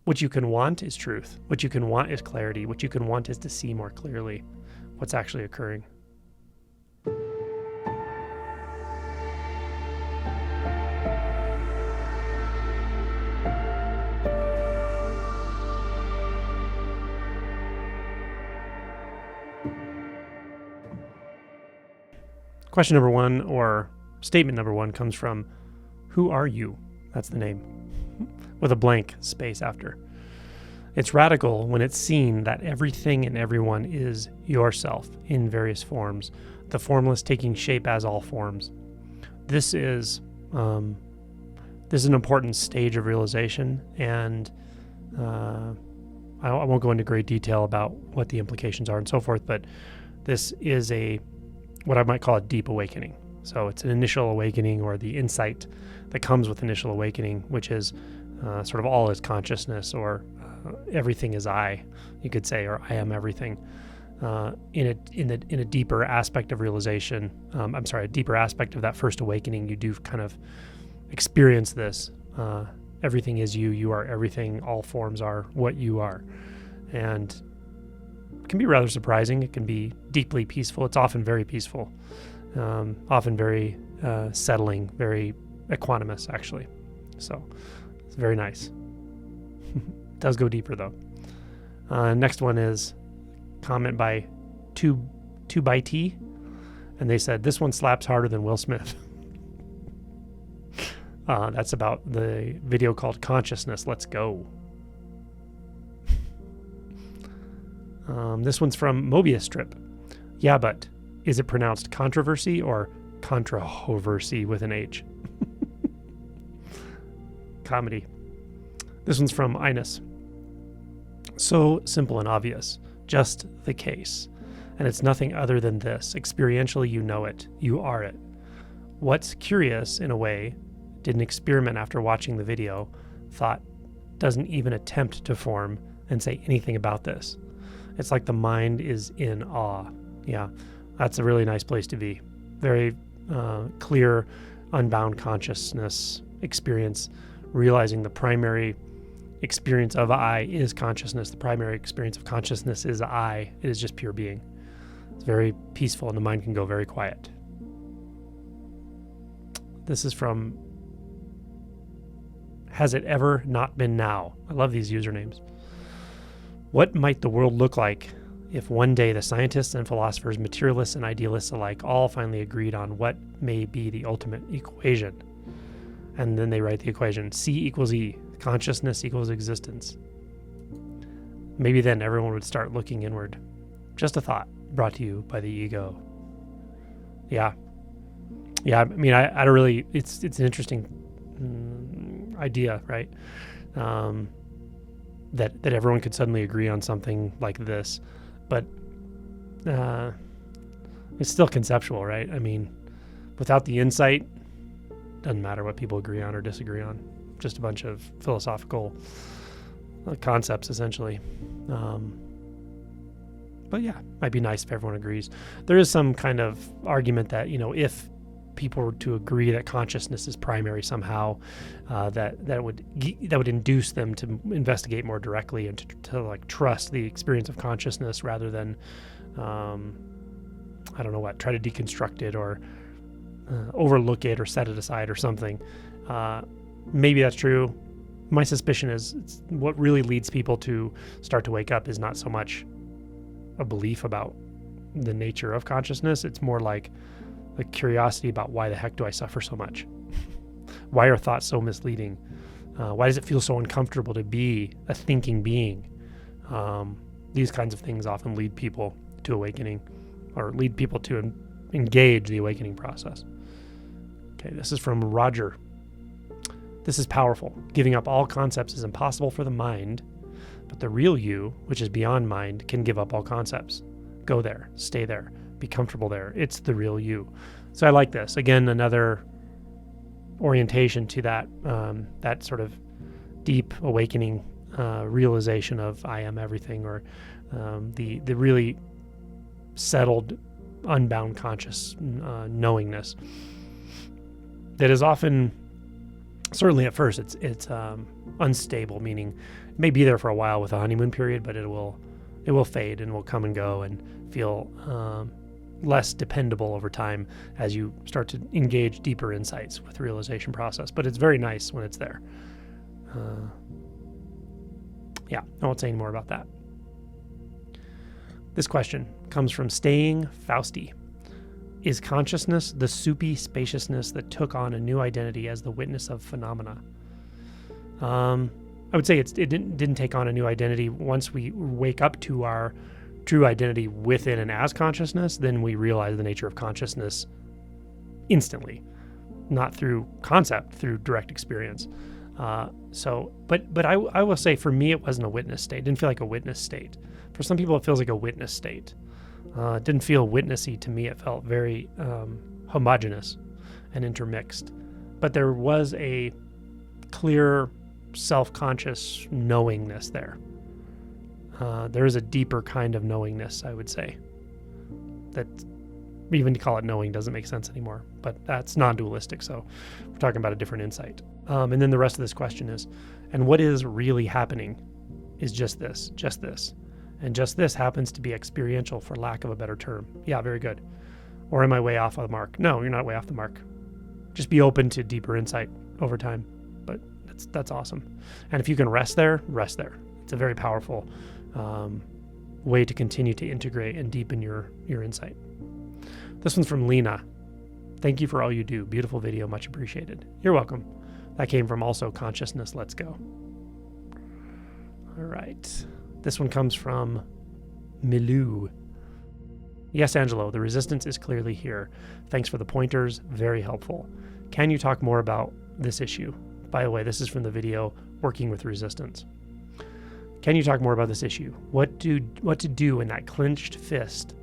What you can want is truth. What you can want is clarity. What you can want is to see more clearly what's actually occurring. Question number one, or statement number one, comes from, who are you? That's the name, with a blank space after. It's radical when it's seen that everything and everyone is yourself in various forms, the formless taking shape as all forms. This is an important stage of realization, and I won't go into great detail about what the implications are and so forth, but this is what I might call a deep awakening. So it's an initial awakening, or the insight that comes with initial awakening, which is sort of all is consciousness, or everything is I, you could say, or I am everything. In a deeper aspect of realization, a deeper aspect of that first awakening, you do kind of experience this. Everything is you. You are everything. All forms are what you are, and it can be rather surprising. It can be deeply peaceful. It's often very peaceful, often very settling, very equanimous, actually. So it's very nice. It does go deeper, though. Next one is comment by 2 and they said, this one slaps harder than Will Smith. That's about the video called Consciousness. Let's go. This one's from Mobius Strip. Yeah, but is it pronounced controversy or controversy with an H? Comedy. This one's from Ines. So simple and obvious. Just the case. And it's nothing other than this. Experientially, you know it. You are it. What's curious, in a way, did an experiment after watching the video, thought doesn't even attempt to form and say anything about this. It's like the mind is in awe. Yeah, that's a really nice place to be. Very clear, unbound consciousness experience, realizing the primary experience of I is consciousness. The primary experience of consciousness is I. It is just pure being. It's very peaceful, and the mind can go very quiet. This is from Has It Ever Not Been Now? I love these usernames. What might the world look like if one day the scientists and philosophers, materialists and idealists alike, all finally agreed on what may be the ultimate equation? And then they write the equation, C equals E, consciousness equals existence. Maybe then everyone would start looking inward. Just a thought brought to you by the ego. Yeah. I mean, I don't really, it's an interesting idea, right? That everyone could suddenly agree on something like this, but it's still conceptual, right? I mean, without the insight, doesn't matter what people agree on or disagree on. Just a bunch of philosophical concepts, essentially. But yeah, might be nice if everyone agrees. There is some kind of argument that, if people were to agree that consciousness is primary somehow, that would induce them to investigate more directly and to like trust the experience of consciousness rather than I don't know what, try to deconstruct it or overlook it or set it aside or something. Maybe that's true. My suspicion is what really leads people to start to wake up is not so much a belief about the nature of consciousness. It's more like the curiosity about why the heck do I suffer so much? Why are thoughts so misleading? Why does it feel so uncomfortable to be a thinking being? These kinds of things often lead people to awakening, or lead people to engage the awakening process. Okay, this is from Roger. This is powerful. Giving up all concepts is impossible for the mind, but the real you, which is beyond mind, can give up all concepts. Go there, stay there, be comfortable there. It's the real you. So I like this. Again, another orientation to that that sort of deep awakening realization of I am everything, or the really settled, unbound conscious knowingness that is often certainly at first it's unstable, meaning it may be there for a while with a honeymoon period, but it will fade and will come and go and feel less dependable over time as you start to engage deeper insights with the realization process. But it's very nice when it's there. Yeah, I won't say any more about that. This question comes from Staying Fausti. Is consciousness the soupy spaciousness that took on a new identity as the witness of phenomena? I would say it didn't take on a new identity. Once we wake up to our true identity within and as consciousness, then we realize the nature of consciousness instantly, not through concept, through direct experience. But I will say for me, it wasn't a witness state. It didn't feel like a witness state. For some people, it feels like a witness state. It didn't feel witnessy to me. It felt very homogeneous and intermixed. But there was a clear self-conscious knowingness there. There is a deeper kind of knowingness, I would say. That even to call it knowing doesn't make sense anymore, but that's non-dualistic, so we're talking about a different insight. And then the rest of this question is, and what is really happening is just this. And just this happens to be experiential, for lack of a better term. Yeah, very good. Or am I way off the mark? No, you're not way off the mark. Just be open to deeper insight over time. But that's awesome. And if you can rest there, rest there. It's a very powerful way to continue to integrate and deepen your insight. This one's from Lena. Thank you for all you do. Beautiful video, much appreciated. You're welcome. That came from also Consciousness Let's Go. All right. This one comes from Milou. Yes, Angelo, the resistance is clearly here. Thanks for the pointers. Very helpful. Can you talk more about this issue? By the way, this is from the video Working with Resistance. Can you talk more about this issue? What to do when that clenched fist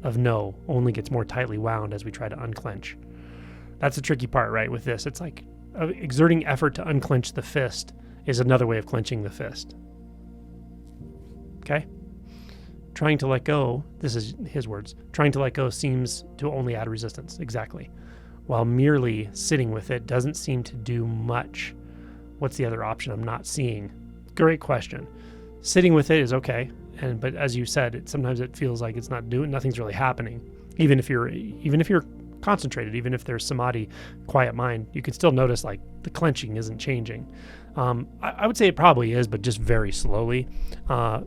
of no only gets more tightly wound as we try to unclench? That's the tricky part, right? With this, it's like exerting effort to unclench the fist is another way of clenching the fist. Okay? Trying to let go, this is his words, trying to let go seems to only add resistance. Exactly. While merely sitting with it doesn't seem to do much. What's the other option I'm not seeing? Great question. Sitting with it is okay, but as you said, sometimes it feels like it's nothing's really happening. Even if you're concentrated, even if there's samadhi, quiet mind, you can still notice like the clenching isn't changing. I would say it probably is, but just very slowly.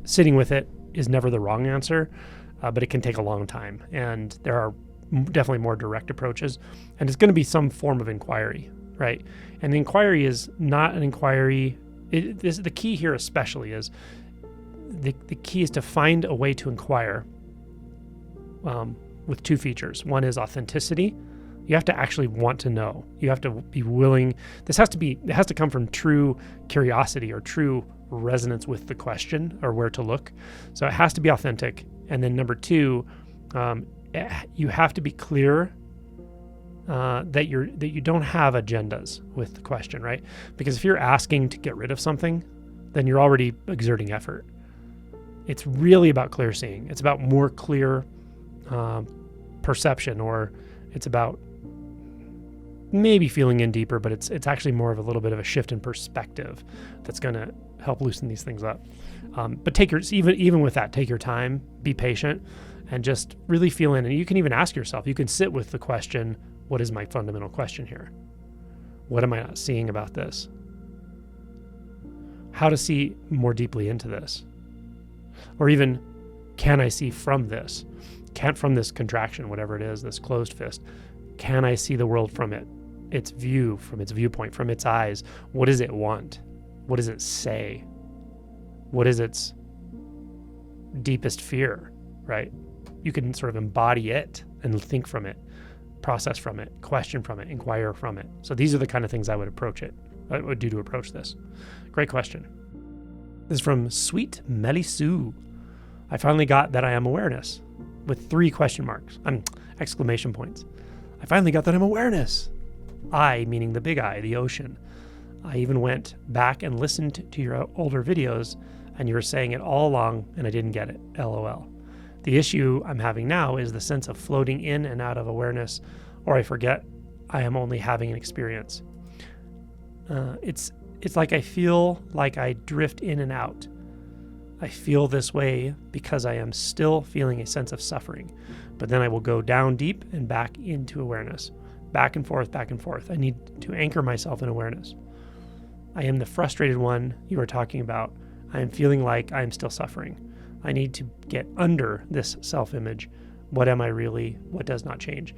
Sitting with it is never the wrong answer, but it can take a long time. And there are definitely more direct approaches. And it's going to be some form of inquiry, right? And the inquiry is not an inquiry. The key here especially is, the key is to find a way to inquire with two features. One is authenticity. You have to actually want to know. You have to be willing. It has to come from true curiosity or true resonance with the question or where to look. So it has to be authentic. And then number two, you have to be clear that you don't have agendas with the question, right? Because if you're asking to get rid of something, then you're already exerting effort. It's really about clear seeing. It's about more clear perception, or it's about maybe feeling in deeper, but it's actually more of a little bit of a shift in perspective that's going to help loosen these things up. But even with that, take your time, be patient, and just really feel in. And you can even ask yourself, you can sit with the question, what is my fundamental question here? What am I not seeing about this? How to see more deeply into this? Or even, can I see from this? From this contraction, whatever it is, this closed fist, can I see the world from its view, from its viewpoint, from its eyes? What does it want? What does it say? What is its deepest fear, right? You can sort of embody it and think from it, process from it, question from it, inquire from it. So these are the kind of things I would do to approach this. Great question. This is from Sweet Melisou. I finally got that I am awareness, with 3 question marks, exclamation points. I finally got that I'm awareness. I, meaning the big I, the ocean. I even went back and listened to your older videos, and you were saying it all along, and I didn't get it. LOL. The issue I'm having now is the sense of floating in and out of awareness, or I forget I am only having an experience. It's like I feel like I drift in and out. I feel this way because I am still feeling a sense of suffering. But then I will go down deep and back into awareness. Back and forth, back and forth. I need to anchor myself in awareness. I am the frustrated one you are talking about. I am feeling like I am still suffering. I need to get under this self-image. What am I really? What does not change?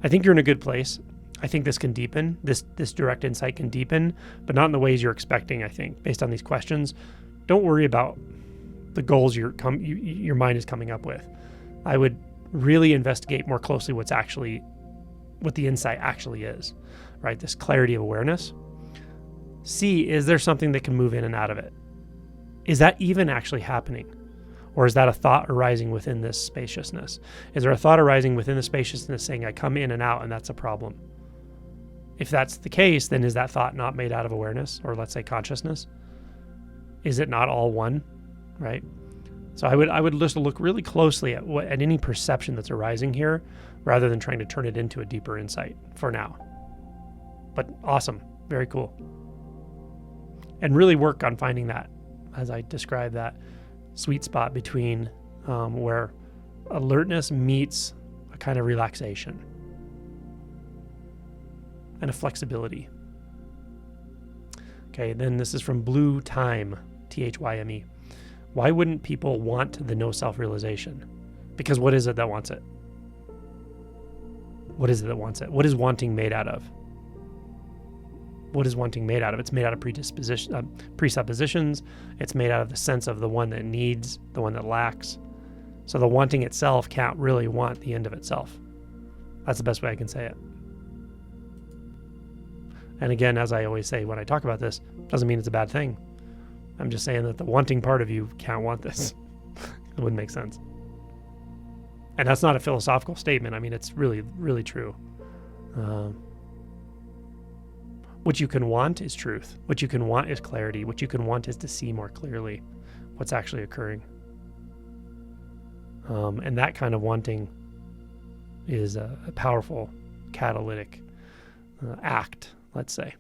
I think you're in a good place. I think this can deepen. This direct insight can deepen, but not in the ways you're expecting, I think, based on these questions. Don't worry about the goals your mind is coming up with. I would really investigate more closely what the insight actually is, right? This clarity of awareness. See, is there something that can move in and out of it? Is that even actually happening? Or is that a thought arising within this spaciousness? Is there a thought arising within the spaciousness saying I come in and out and that's a problem? If that's the case, then is that thought not made out of awareness, or let's say consciousness? Is it not all one, right? So I would just look really closely at any perception that's arising here, rather than trying to turn it into a deeper insight for now. But awesome, very cool. And really work on finding that, as I described, that sweet spot between where alertness meets a kind of relaxation and a flexibility. Okay, then this is from Blue Time, Thyme. Why wouldn't people want the no self-realization? Because what is it that wants it? What is it that wants it? What is wanting made out of? What is wanting made out of? It's made out of presuppositions. It's made out of the sense of the one that needs, the one that lacks. So the wanting itself can't really want the end of itself. That's the best way I can say it. And again, as I always say when I talk about this, doesn't mean it's a bad thing. I'm just saying that the wanting part of you can't want this. It wouldn't make sense. And that's not a philosophical statement. I mean, it's really, really true. What you can want is truth. What you can want is clarity. What you can want is to see more clearly what's actually occurring. And that kind of wanting is a powerful catalytic act, let's say.